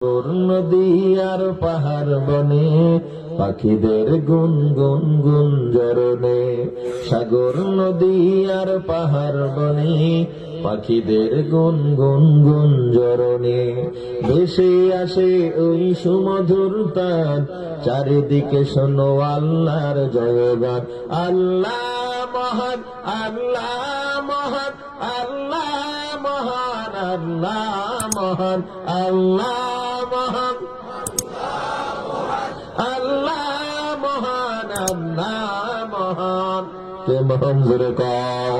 নদী আর পাহাড় বনে পাখিদের গুনগুন গুঞ্জরণে, সাগর নদী আর পাহাড় বনে পাখিদের গুনগুন গুঞ্জরণে, ভেসে আসে ওই সুমধুর তান, চারিদিকে শোনো আল্লাহর জয়গান। আল্লাহ মহান, আল্লাহ মহান, আল্লাহ মহান, আল্লাহ মহান, আল্লাহ মহান, আল্লাহ মহান, আল্লাহ মহান। কে মহান জোরে কও।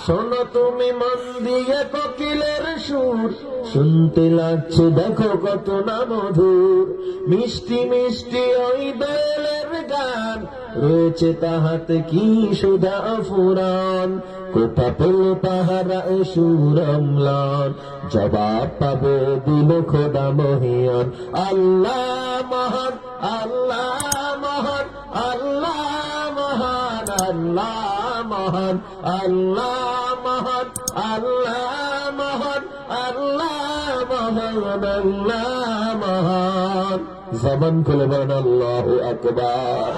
শোনো তুমি মন দিয়ে কোকিলের সুর, শুনতে লাগছে দেখো কত না মধুর, মিষ্টি মিষ্টি ওই দোয়েলের গান, রয়েছে তাহাতে কি সুধা ফুরান। কোথা পেল তাহারা এ সুর অম্লান, জবাব পাবে দিল খোদা মহিয়ান। আল্লাহ মহান, আল্লাহ মহান, আল্লাহ মহান, আল্লাহ মহান, আল্লাহ মহান, আল্লাহ মহান, আল্লাহ মহান, আল্লাহ মহান। জবান খুলে বলেন আল্লাহু আকবার।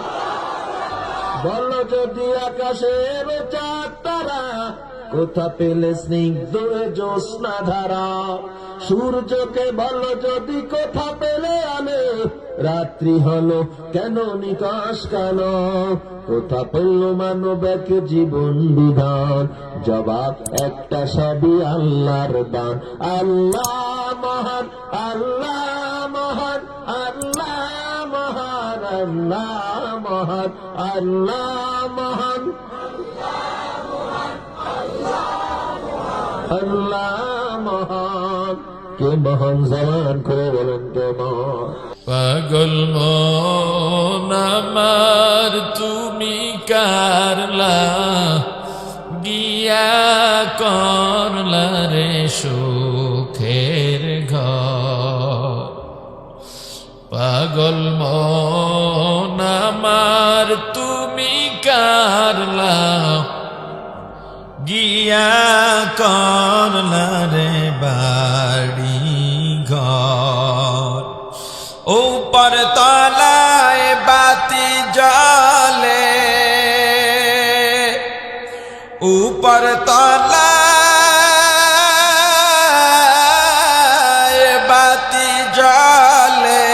বলো যদি আকাশের চাঁদ তারা, কোথা পেলে স্নিগ্ধ জ্যোৎস্না ধারা, সূর্যকে বলো যদি কোথা পেলে আলো, রাত্রি হলো কেন নিকাশ কালো, কোথা পেল মানব এক জীবন বিধান, জবাব একটা সবই আল্লাহর দান। আল্লাহ মহান, আল্লাহ মহান, আল্লাহ মহান, আল্লাহ মহান, আল্লাহ মহান, আল্লাহ মহান। কে মহান জবান করে বলেন কে মহান। পাগল মন আমার তুমি কারলা, গিয়া করলা রে সুখের ঘর। পাগল মন আমার তুমি কারলা, গিয়া করলা রে বাড়ি ঘর। উপর তলায় বাতি জ্বলে, উপর তলায় বাতি জ্বলে,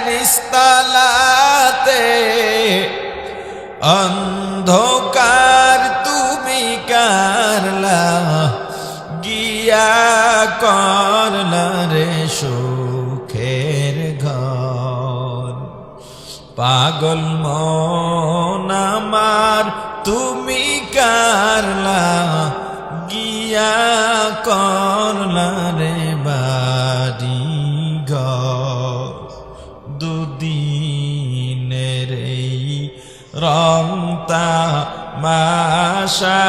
নিস্তলাতে অন্ধকার তুমি কারলা, গিয়া করলা রে সুখের ঘর। পাগল মন আমার তুমি কারলা, গিয়া করলা রে বাড়ি ঘর। দুদিনের এই রং তামাশা,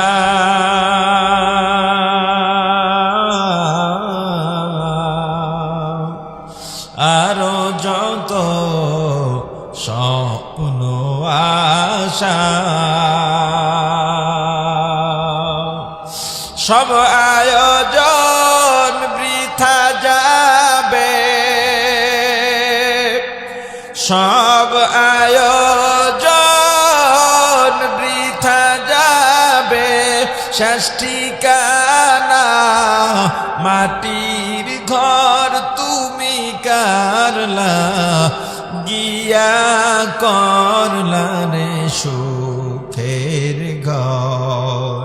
আরো যত স্বপ্ন আশা, সব আয়োজন বৃথা যাবে, সব আয়োজন বৃথা যাবে, শেষ ঠিকানা মাটির ঘর তুমি কারলা, গিয়া করলা রে সুখের ঘর।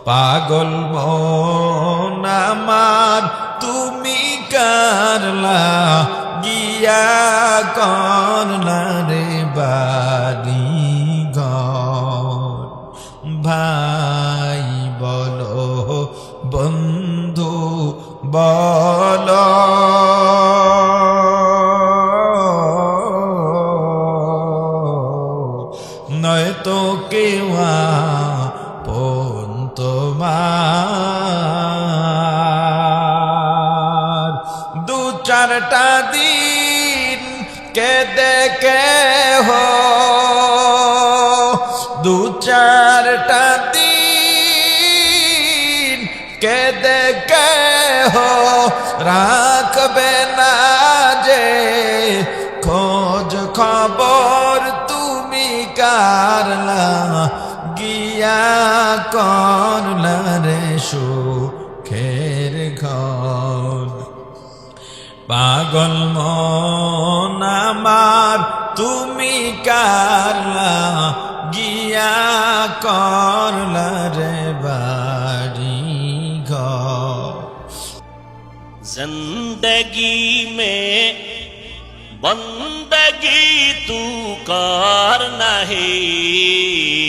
পাগল মন আমার তুমি কারলা, গিয়া করলা রে বাড়ি ঘর। ভাই বলো বন্ধু বলো, নয়তো কেউ আপন তোমার। দু চারটা দিন কেঁদে কেহ, দু চারটা দিন কেঁদে কেহ রাখবে না কারলা গিয়া করলা রে সুখের ঘর পাগল মন আমার তুমি কারলা গিয়া করলা রে বাড়ি ঘর जिंदगी में बंदगी तू कर नहीं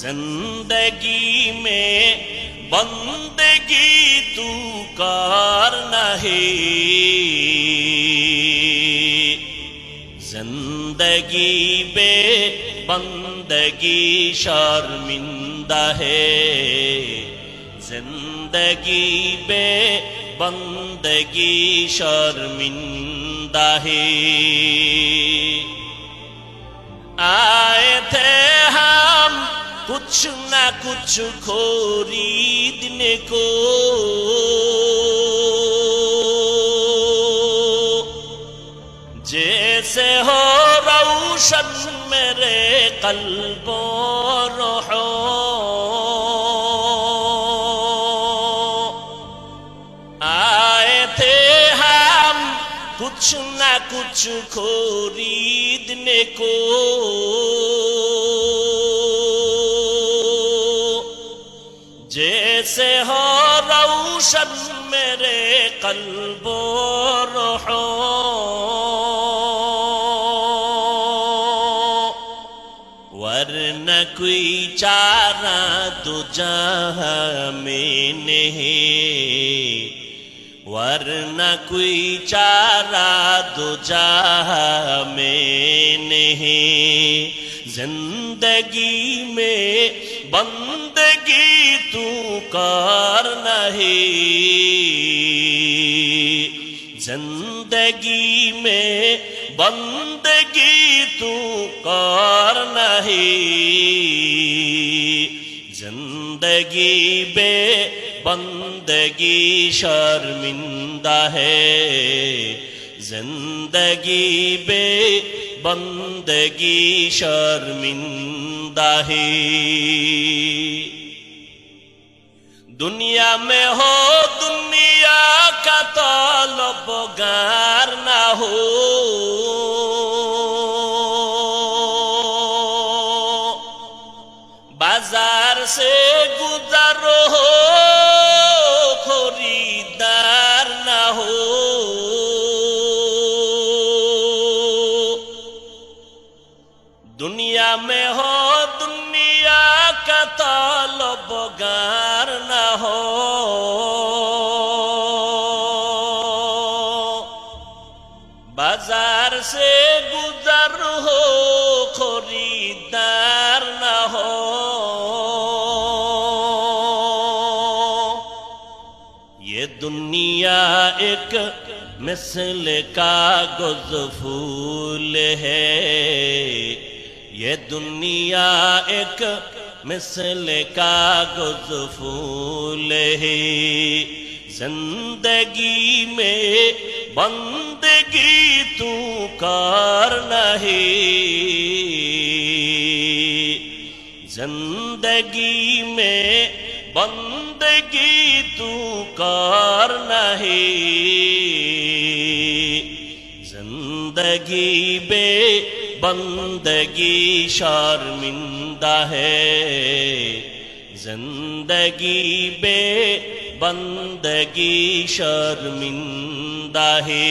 जिंदगी में बंदगी तू कर नहीं जिंदगी बे बंदगी शर्मिंदा है जिंदगी बे बंदगी शर्मिंदा है आए थे हम कुछ न कुछ खरीदने को जैसे हो रोशन मेरे कल्ब और रूह आए थे हम कुछ न कुछ खरीदने को जैसे हो रोशन मेरे कल्ब और रूह वरना कोई चारा तो जहाँ में नहीं वरना कोई चारा तो जहाँ में नहीं जिंदगी में बंदगी तू कर नहीं जिंदगी में बंदगी तू कर नहीं जिंदगी बे बंदगी शर्मिंदा है जिंदगी बे बंदगी शर्मिंदा है दुनिया में हो दुनिया का तलबगार ना हो बाजार से गुजर हो खरीदार ना हो दुनिया में हो दुनिया का तलबगार ना हो बाजार से गुजर हो खरीदार ना हो ये दुनिया एक मिसल कागज फूल है ये दुनिया एक मिसल कागज फूल है जिंदगी में बंदगी तू कर नहीं जिंदगी में बंदगी तू कर नहीं जिंदगी बे बंदगी शर्मिंदा है जिंदगी बे बंदगी शर्मिंदा है।